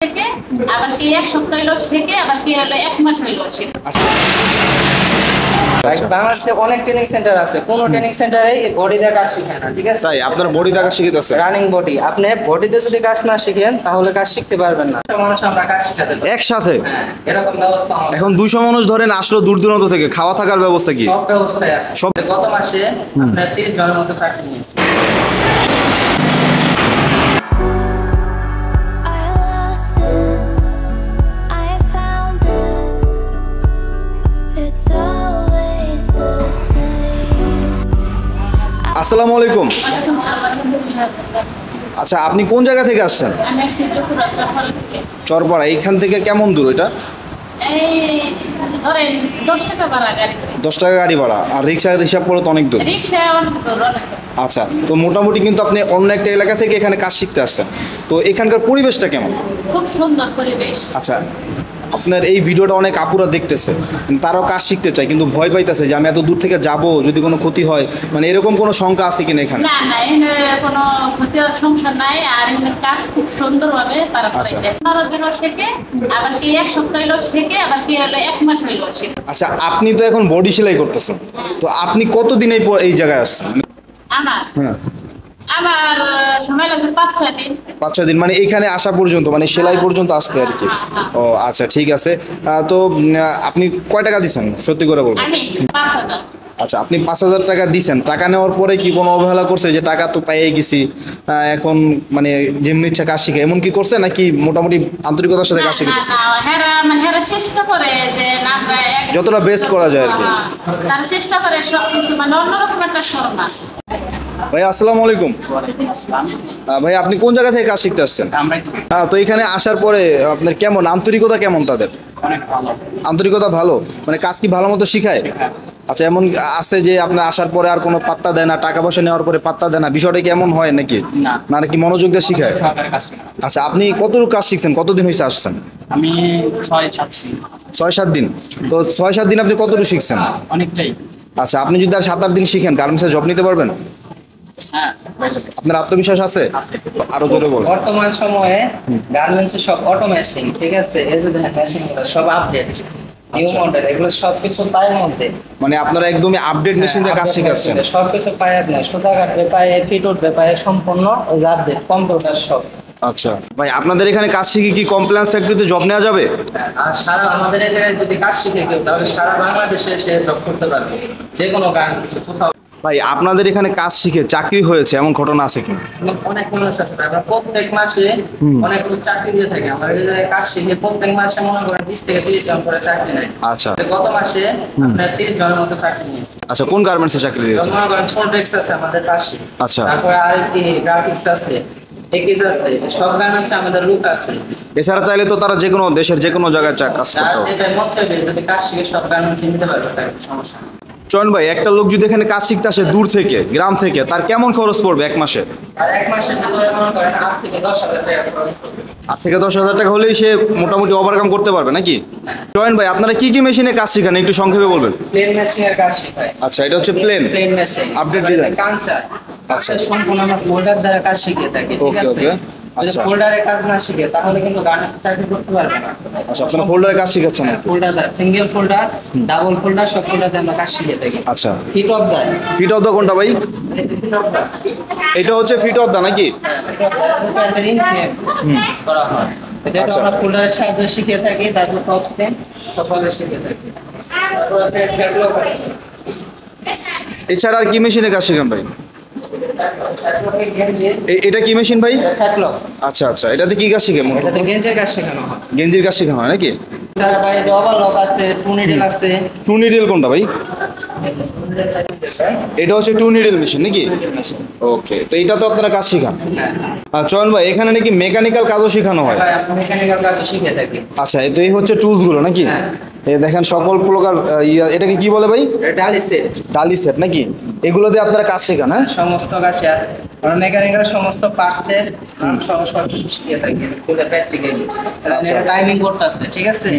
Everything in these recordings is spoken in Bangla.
থেকে আবার কি এক সপ্তাহ হলো শেখে, আবার কি হলো এক মাস হইলো শেখে। বাংলাদেশে অনেক ট্রেনিং সেন্টার আছে, কোন ট্রেনিং সেন্টারে বডি দিয়ে কাজ শেখায় না, ঠিক আছে? তাই আপনার বডি দিয়ে কাজ শিখাইতেছে? রানিং বডি, আপনি বডিতে যদি কাজ না শিখেন তাহলে কাজ শিখতে পারবেন না। মানুষ আমরা কাজ শিখাতে পারি একসাথে? এরকম ব্যবস্থা আমাদের। এখন 200 মানুষ ধরেন আসলো দূর দূরান্ত থেকে, খাওয়া থাকার ব্যবস্থা কি? সব ব্যবস্থায় আছে। সব। গত মাসে আপনার 30 জনের মতো চাকরি নিয়েছে। আসসালামু আলাইকুম। আচ্ছা, আপনি কোন জায়গা থেকে আসছেন? আমি আসছি চরপাড়া থেকে। চরপাড়া। এইখান থেকে কেমন দূর এটা? এই ধরেন 10 টাকা ভাড়া গাড়িতে। 10 টাকা গাড়ি ভাড়া, আর রিক্সা হিসাব করে তো অনেক দূর। রিক্সা অনেক দূর, অনেক দূর। আচ্ছা, তো মোটামুটি কিন্তু আপনি অন্য একটা এলাকা থেকে এখানে কাজ শিখতে আসছেন, তো এখানকার পরিবেশটা কেমন? খুব সুন্দর পরিবেশ। আচ্ছা, আপনার এই ভিডিওটা অনেক আপুরা দেখতেছে, তারাও কাজ শিখতে চায় কিন্তু ভয় পাইতেছে যে আমি এত দূর থেকে যাব, যদি কোনো ক্ষতি হয়, মানে এরকম কোনো শঙ্কা আছে কিনা এখানে? না না, এখানে কোনো ক্ষতি হওয়ার সমস্যা নাই, আর এখানে কাজ খুব সুন্দরভাবে তারা আচ্ছা। করে দেয়। 15 দিনও শেখে, আবার কি এক সপ্তাহ হলো শেখে, আবার কি হলো এক মাস হইলো শেখে। আচ্ছা, আপনি তো এখন বডি সেলাই করতেছেন, তো আপনি কতদিন এই জায়গায় আসছেন? আমার হ্যাঁ, আমার সময় লাগবে 5-6 দিন। 5-6 দিন, মানে এখানে আসা পর্যন্ত, মানে সেলাই পর্যন্ত আসতে আর কি। ও আচ্ছা, ঠিক আছে। তো আপনি কয় টাকা দিচ্ছেন সত্যি করে বলবেন? আমি 5,000। আচ্ছা, আপনি 5,000 টাকা দিচ্ছেন, টাকা নেওয়ার পরে কি কোনো অবহেলা করছে যে টাকা তো পেয়ে গেছি, এখন মানে যেমনি ইচ্ছা কাজ শিখে, এমন কি করছে নাকি মোটামুটি আন্তরিকতার সাথে কাজ শিখেছে? হেরা চেষ্টা করে যে না আমরা যতটা বেস্ট করা যায় আর কি। তারা চেষ্টা করে সবকিছু, মানে অন্যরকম একটা শর্মা। ভাই আসসালামু আলাইকুম। ভাই আপনি কোন জায়গা থেকে কাজ শিখতে আসছেন? তো এখানে আসার পরে আপনার কেমন আন্তরিকতা, কেমন তাদের? অনেক ভালো। আন্তরিকতা ভালো, মানে কাজ কি ভালো মতো শিখায়? আচ্ছা, এমন আছে যে আপনি আসার পরে আর কোনো পাত্তা দেয় না, টাকা পয়সা নেওয়ার পরে পাত্তা দেয় না, বিষয়টা কি এমন হয় নাকি? না। নাকি মনোযোগ দিয়ে শিখায়? সরকারের কাজ শেখায়। আচ্ছা, আপনি কতটুকু কাজ শিখছেন, কতদিন হয়েছে আসছেন? আমি 6-7 দিন। 6-7 দিন। তো 6-7 দিন আপনি কতটুকু শিখছেন? অনেকটাই। আচ্ছা, আপনি যদি আর 7-8 দিন শিখেন, গার্মেন্টসে জব নিতে পারবেন? হ্যাঁ, আপনার আত্মবিশ্বাস আছে? আরো জোরে বলুন। বর্তমান সময়ে গার্মেন্টসে সব অটোমেশন, ঠিক আছে? এই যে দেখেন মেশিন সব আপডেট, নিউ মডেল, এগুলো সবকিছু পায়ের মধ্যে। মানে আপনারা একদমই আপডেট মেশিন দিয়ে কাজ শিখাচ্ছেন? সবকিছু পায়ে, আপনার সুতা কাটবে পায়ে, ফিট উঠবে পায়ে, সম্পূর্ণ ওই যে আপডেট কম্পিউটার সব। আচ্ছা ভাই, আপনাদের এখানে কাজ শিখে কি কমপ্লেন্স ফ্যাক্টরিতে জব নেওয়া যাবে? আর সারা আমাদের এই জায়গায় যদি কাজ শিখে কেউ, তাহলে সারা বাংলাদেশে সে জব করতে পারবে, যে কোনো গার্মেন্টসে কোথাও। ভাই, আপনাদের এখানে কাজ শিখে চাকরি হয়েছে এমন ঘটনা আছে কি? অনেক মানুষ আছে, আমরা প্রত্যেক মাসে অনেক লোক চাকরি দিয়ে থাকি। আমাদের এই জায়গায় কাজ শিখে প্রত্যেক মাসে মনে করেন 20 থেকে 30 জন করে চাকরি নেয়। আচ্ছা। গত মাসে আপনার 30 জনের মতো চাকরি নিয়েছে। আচ্ছা, কোন গার্মেন্টসে চাকরি দিয়েছে? মনে করেন ফোনটেক্স আছে আমাদের পাশে। আচ্ছা। তারপরে আর কি গ্রাফিক্স আছে, একিস আছে, সব গার্মেন্টসে আমাদের লোক আছে। এছাড়া চাইলে তো তারা যে কোনো দেশের যে কোনো জায়গায় কাজ আর করতে পারে। যেটা মন চাইবে যদি কাজ শিখে সব গার্মেন্টসে নিতে পারবে, তার কোনো সমস্যা নেই। চয়ন ভাই, একটা লোক যদি এখানে কাজ শিখতে আসে দূর থেকে, গ্রাম থেকে, তার কেমন খরচ পড়বে এক মাসে? আর এক মাসের ভিতরে মনে করেন 8 থেকে 10,000 টাকা খরচ করবে। 8 থেকে 10,000 টাকা হলেই সে মোটামুটি ওভারকাম করতে পারবে নাকি? চয়ন ভাই, আপনারা কি কি মেশিনে কাজ শিখান একটু সংক্ষেপে বলবেন? প্লেন মেশিনের কাজ শেখায়। আচ্ছা, এটা হচ্ছে plain plain machine, update design. কাঁচা আচ্ছা, সম্পূর্ণ আমরা ফোল্ডার দ্বারা কাজ শিখিয়ে থাকি, ঠিক ওকে, আছে? ওকে। যদি আচ্ছা। ফোল্ডারে কাজ না শিখে তাহলে কিন্তু গার্মেন্টসে চাকরি করতে পারবে না। আচ্ছা, আপনারা ফোল্ডারে কাজ শিখাচ্ছেন? ফোল্ডার দ্বারা সিঙ্গেল ফোল্ডার, ডাবল ফোল্ডার, সব ফোল্ডারে আমরা কাজ শিখিয়ে থাকি। আচ্ছা। Feed off the, feed off the কোনটা ভাই? এটা হচ্ছে ফিট অফ দা নাকি? প্যান্টের ইঞ্চি করা হয়, যেটা আচ্ছা। আমরা ফোল্ডারের সাহায্যে শিখিয়ে থাকি। তারপর টপ সেম সকলে শিখিয়ে থাকি। তারপর ক্যাটালগ আছে। এছাড়া আর কি মেশিনে কাজ শিখান ভাই? তারপরে গেঞ্জি, এটা কি মেশিন ভাই? ক্যাটালগ। আচ্ছা আচ্ছা, এটাতে কি কাজ শিখে? এটাতে গেঞ্জের কাজ শেখানো হয়। গেঞ্জির কাজ শেখানো হয় নাকি? তার বাইরে ওভারলক আছে, টু নিডল আছে। টু নিডল কোনটা ভাই? এটা হচ্ছে টু নিডল মেশিন নাকি? ওকে, তো এটা তো আপনারা কাজ শিখান। আর চয়ন ভাই, এখানে নাকি মেকানিক্যাল কাজও শেখানো হয়? হ্যাঁ, আমরা মেকানিক্যাল কাজও শিখে থাকি। আচ্ছা, তো এই হচ্ছে টুলস গুলো নাকি? এই দেখেন সকল প্রকার এটাকে কি বলে ভাই? ডালি সেট, ডালি সেট নাকি? এগুলো দিয়ে আপনারা কাজ শেখান? হ্যাঁ, সমস্ত কাজ আমরা মেকানিক্যাল সমস্ত পার্টসের নাম সহ সবকিছু শিখিয়ে থাকি খুলে প্র্যাকটিক্যালি। এটা টাইমিং করতেছে, ঠিক আছে?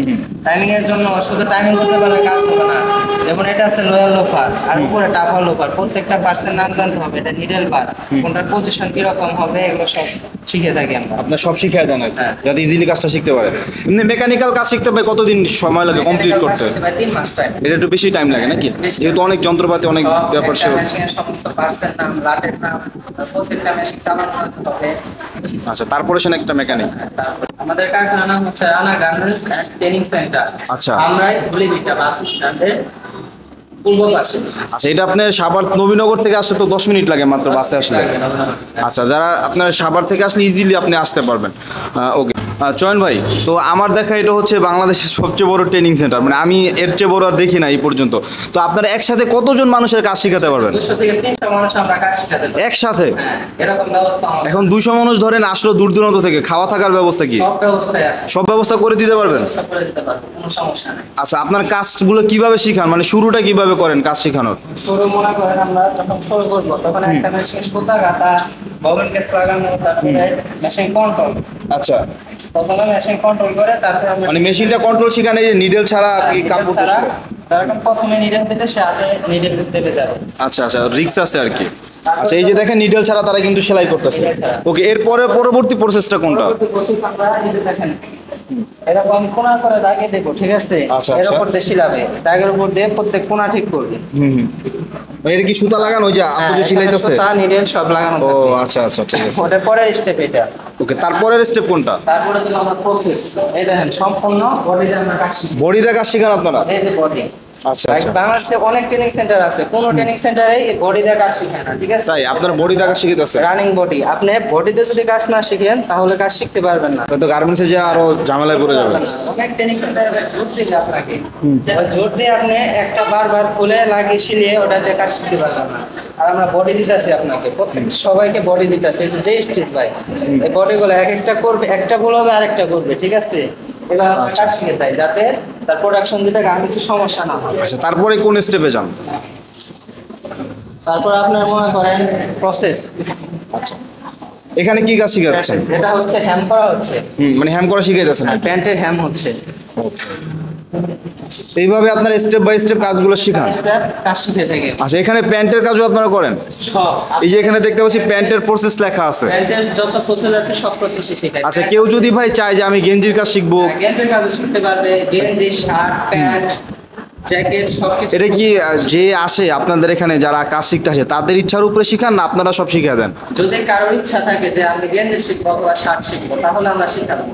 টাইমিং এর জন্য শুধু টাইমিং করতে পারলে কাজ হবে না। যেমন এটা আছে লোয়ার লোফার আর উপরে টাপার লোফার, প্রত্যেকটা পার্টসের নাম জানতে হবে। এটা নিডল বার, কোনটার পজিশন কিরকম হবে, এগুলো সব শিখে থাকি আমরা। আপনার সব শিখিয়ে দেন আর কি, হ্যাঁ। যাতে ইজিলি কাজটা শিখতে পারে। এমনি মেকানিক্যাল কাজ শিখতে ভাই কতদিন সময় লাগে কমপ্লিট করতে? 3 মাস টাইম। এটা একটু বেশি টাইম লাগে নাকি, যেহেতু অনেক যন্ত্রপাতি অনেক ব্যাপার সে। মেশিনের সমস্ত পার্টসের নাম, লাটের নাম, প্রত্যেকটা মেশিন চালানো হবে। আচ্ছা, তারপরে সে একটা মেকানিক। তারপর আমাদের কারখানা হচ্ছে Rana garments and training centre. আচ্ছা। আমরাই ধুলিভিটা বাস স্ট্যান্ডের পূর্ব পাশে। আচ্ছা, এটা আপনার সাভার নবীনগর থেকে আসলে তো 10 মিনিট লাগে মাত্র বাসে আসলে। আচ্ছা, যারা আপনার সাভার থেকে আসলে ইজিলি আপনি আসতে পারবেন। ওকে চয়ন ভাই, তো আমার দেখা এটা হচ্ছে বাংলাদেশের সবচেয়ে বড় ট্রেনিং সেন্টার, মানে আমি এর চেয়ে বড় আর দেখি না এই পর্যন্ত। তো আপনারা একসাথে কতজন মানুষের কাজ শেখাতে পারবেন? 200 থেকে 300 মানুষ আমরা কাজ শেখাতে পারি। একসাথে? হ্যাঁ, এরকম ব্যবস্থা আমাদের। এখন 200 মানুষ ধরেন আসলো দূর দূরান্ত থেকে, খাওয়া থাকার ব্যবস্থা কি? সব ব্যবস্থায় আছে। সব ব্যবস্থা করে দিতে পারবেন? ব্যবস্থা করে দিতে পারবো, কোনো সমস্যা নেই। আচ্ছা, আপনার কাজগুলো কিভাবে শিখান, মানে শুরুটা কিভাবে করেন কাজ শেখানোর? শুরু মনে করেন আমরা যখন শুরু করবো তখন একটা মেশিন সুতা কাটা, ববেন কেস লাগানো, তারপরে মেশিন কন্ট্রোল। আচ্ছা, প্রথমে মেশিন কন্ট্রোল করে তারপরে আমরা মানে মেশিনটা কন্ট্রোল শেখান, এই যে নিডেল ছাড়া আপনি কাপড় ছাড়া তারপর প্রথমে নিডেল দিলে সে হাতে নিডেল দেবে যাবে। আচ্ছা আচ্ছা, রিক্স আছে আর কি। আচ্ছা, এই যে দেখেন নিডেল ছাড়া তারা কিন্তু সেলাই করতেছে। নিডেল ছাড়া। ওকে, এরপরে পরবর্তী প্রসেসটা কোনটা? পরবর্তী প্রসেস আমরা এই যে দেখেন এরকম কোণা করে দাগে দেবো, ঠিক আছে? আচ্ছা, এর আচ্ছা। উপর দিয়ে শিলাবে, দাগের উপর দিয়ে প্রত্যেক কোণা ঠিক করবে। হুম হুম, মানে এটা কি সুতা লাগানো, ওই যে আপু যে সেলাইতেছে? সুতা নিডেল সব লাগানো ও থাকবে। আচ্ছা আচ্ছা, ঠিক আছে। ওটা পরের স্টেপ এটা। ওকে, তারপরের স্টেপ কোনটা? তারপরে দিলাম আমরা প্রসেস। এই দেখেন সম্পূর্ণ বডিতে আমরা কাজ শিখি। বডিতে কাজ শেখান আপনারা? এই যে বডি। আচ্ছা আচ্ছা, বাংলাদেশে অনেক ট্রেনিং সেন্টার আছে, কোন ট্রেনিং সেন্টারেই বডি দিয়ে কাজ শিখায় না, ঠিক আছে? তাই আপনার বডিতে কাজ শিখাইতেছে? Running body. আপনি বডিতে যদি কাজ না শিখেন তাহলে কাজ শিখতে পারবেন না। তো গার্মেন্টসে যে আরো ঝামেলায় পড়ে যাবে। অনেক ট্রেনিং সেন্টারে জোর দিবে আপনাকে, ওই জোর দিয়ে আপনি একটা বারবার খুলে লাগিয়ে শিলিয়ে ওটাতে কাজ শিখতে পারবেন না। আর আমরা বডি দিতেছি আপনাকে, প্রত্যেকটা সবাইকে বডি দিতেছি, যে স্টেজ ভাই এই বডিগুলো এক একটা করবে, একটা গুলো হবে আর একটা করবে, ঠিক আছে? এবার আমরা কাজ শিখে তাই যাতে তার প্রোডাকশন দিতে গার্মেন্টসের সমস্যা না হয়। আচ্ছা, তারপরে কোন স্টেপে যান? তারপর আপনার মনে করেন প্রসেস। আচ্ছা, এখানে কি কাজ শিখাচ্ছেন? এটা হচ্ছে হ্যাম করা হচ্ছে, মানে হ্যাম করা শিখাইতেছেন? প্যান্টের হ্যাম হচ্ছে। এইভাবে আপনার স্টেপ বাই স্টেপ কাজগুলো শিখান? স্টেপ কাজ শিখে থেকে আচ্ছা, এখানে প্যান্টের কাজও আপনারা করেন? সব এই যে এখানে দেখতে পাচ্ছি প্যান্টের প্রসেস লেখা আছে। প্যান্টের যত প্রসেস আছে সব প্রসেসই শেখায়। আচ্ছা, কেউ যদি ভাই চায় যে আমি গেঞ্জির কাজ শিখবো, গেঞ্জির কাজও শিখতে পারবে, গেঞ্জি, শার্ট, প্যান্ট, জ্যাকেট সবকিছু। এটা কি যে আসে আপনাদের এখানে যারা কাজ শিখতে আসে তাদের ইচ্ছার উপরে শিখান না আপনারা সব শিখিয়ে দেন? যদি কারোর ইচ্ছা থাকে যে আমি গেঞ্জি শিখবো অথবা শার্ট শিখবো তাহলে আমরা শিখাবো।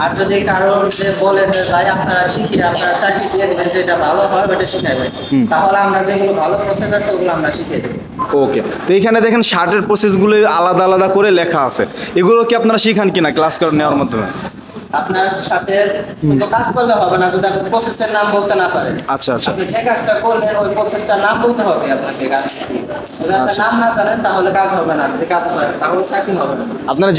আর যদি কারোর যে বলে যে ভাই আপনারা শিখিয়ে আপনারা চাকরি দিয়ে দেবেন, যেটা ভালো হয় ওটা শিখাবেন, তাহলে আমরা যেগুলো ভালো প্রসেস আছে ওগুলো আমরা শিখিয়ে দেবো। ওকে, তো এখানে দেখেন শার্টের প্রসেসগুলো আলাদা আলাদা করে লেখা আছে, এগুলো কি আপনারা শিখান কিনা ক্লাস করে নেওয়ার মাধ্যমে? আপনার সাথে শুধু কাজ করলে হবে না যদি আপনি প্রসেসের নাম বলতে না পারেন। আচ্ছা আচ্ছা, আপনি যে কাজটা করলেন ওই প্রসেসটার নাম বলতে হবে আপনাকে। যদি আপনি নাম না জানেন তাহলে কাজ হবে না, যদি কাজ করেন তাহলে চাকরি হবে না। আপনারা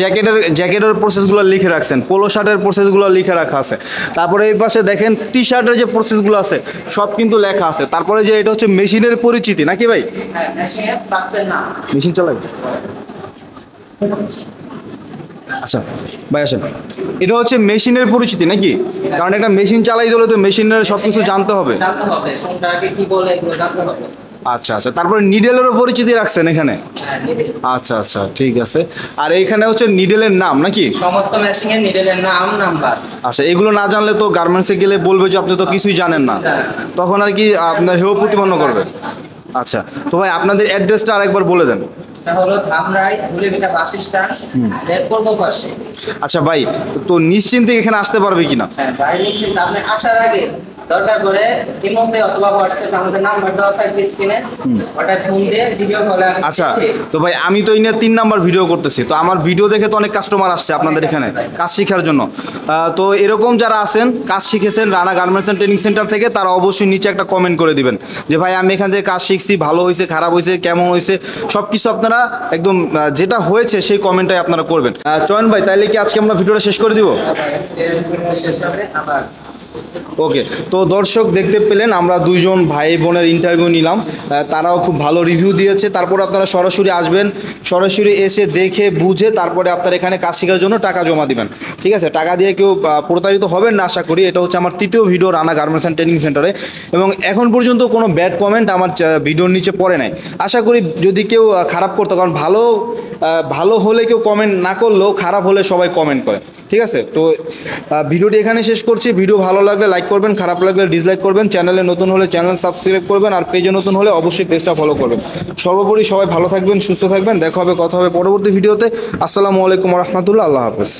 জ্যাকেটের প্রসেসগুলো লিখে রাখছেন, পোলো শার্টের প্রসেসগুলো লিখে রাখা আছে, তারপরে এই পাশে দেখেন টি শার্টের যে প্রসেসগুলো আছে সব কিন্তু লেখা আছে। তারপরে যে এটা হচ্ছে মেশিনের পরিচিতি নাকি ভাই? হ্যাঁ, মেশিনের পার্টসের নাম। মেশিন চালাই? আচ্ছা ভাই আসেন, এটা হচ্ছে মেশিনের পরিচিতি নাকি? কারণ একটা মেশিন চালাই দিলে তো মেশিনের সব কিছু জানতে হবে। জানতে হবে কোনটা আগে কি বলে এগুলো জানতে হবে। আচ্ছা আচ্ছা, তারপরে নিডেলেরও পরিচিতি রাখছেন এখানে? হ্যাঁ, নিডেল। আচ্ছা আচ্ছা, ঠিক আছে। আর এইখানে হচ্ছে নিডেলের নাম নাকি? সমস্ত মেশিনের নিডেলের নাম, নাম্বার। আচ্ছা, এগুলো না জানলে তো গার্মেন্টসে গেলে বলবে যে আপনি তো কিছুই জানেন না, তখন আর কি আপনার হেয় প্রতিপন্ন করবে। আচ্ছা, তো ভাই আপনাদের অ্যাড্রেসটা আরেকবার বলে দেন। এটা হলো ধামরাই ধুলিভিটা বাস স্ট্যান্ড এর পূর্ব পাশে। আচ্ছা ভাই, তো নিশ্চিন্তে এখানে আসতে পারবে কিনা? হ্যাঁ, বাইরে নিশ্চিত আপনি আসার আগে দরকার করে ইমোতে অথবা হোয়াটসঅ্যাপে আমাদের নাম্বার দেওয়া থাকবে স্ক্রিনে, ওটা ফোন দিয়ে ভিডিও কলে। আচ্ছা, তো ভাই আমি তো এই নিয়ে 3 নাম্বার ভিডিও করতেছি, তো আমার ভিডিও দেখে তো অনেক কাস্টমার আসছে আপনাদের এখানে কাজ শেখার জন্য। তো এরকম যারা আছেন কাজ শিখেছেন Rana garments and training centre থেকে, তারা অবশ্যই নিচে একটা কমেন্ট করে দিবেন যে ভাই আমি এখান থেকে কাজ শিখছি, ভালো হয়েছে, খারাপ হয়েছে, কেমন হয়েছে, সব কিছু আপনারা একদম যেটা হয়েছে সেই কমেন্টটাই আপনারা করবেন। চয়ন ভাই, তাইলে কি আজকে আমরা ভিডিওটা শেষ করে দিব? শেষ হবে আবার ওকে, তো দর্শক দেখতে পেলেন আমরা দুইজন ভাই বোনের ইন্টারভিউ নিলাম, তারাও খুব ভালো রিভিউ দিয়েছে। তারপর আপনারা সরাসরি আসবেন, সরাসরি এসে দেখে বুঝে তারপরে আপনারা এখানে কাজ শেখার জন্য টাকা জমা দিবেন। ঠিক আছে, টাকা দিয়ে কেউ প্রতারিত হবেন না আশা করি। এটা হচ্ছে আমার তৃতীয় video Rana garments and training সেন্টারে, এবং এখন পর্যন্ত কোনো ব্যাড কমেন্ট আমার ভিডিওর নিচে পড়ে নাই। আশা করি যদি কেউ খারাপ করতো, কারণ ভালো হলে কেউ কমেন্ট না করলেও খারাপ হলে সবাই কমেন্ট করে। ঠিক আছে, তো ভিডিওটি এখানে শেষ করছি। ভিডিও ভালো লাগলে লাইক করবেন, খারাপ লাগলে ডিসলাইক করবেন। চ্যানেলে নতুন হলে চ্যানেল সাবস্ক্রাইব করবেন, আর পেজে নতুন হলে অবশ্যই পেজটা ফলো করবেন। সর্বোপরি সবাই ভালো থাকবেন, সুস্থ থাকবেন। দেখা হবে, কথা হবে পরবর্তী ভিডিওতে। আসসালামু আলাইকুম রহমতুল্লাহ, আল্লাহ হাফেজ।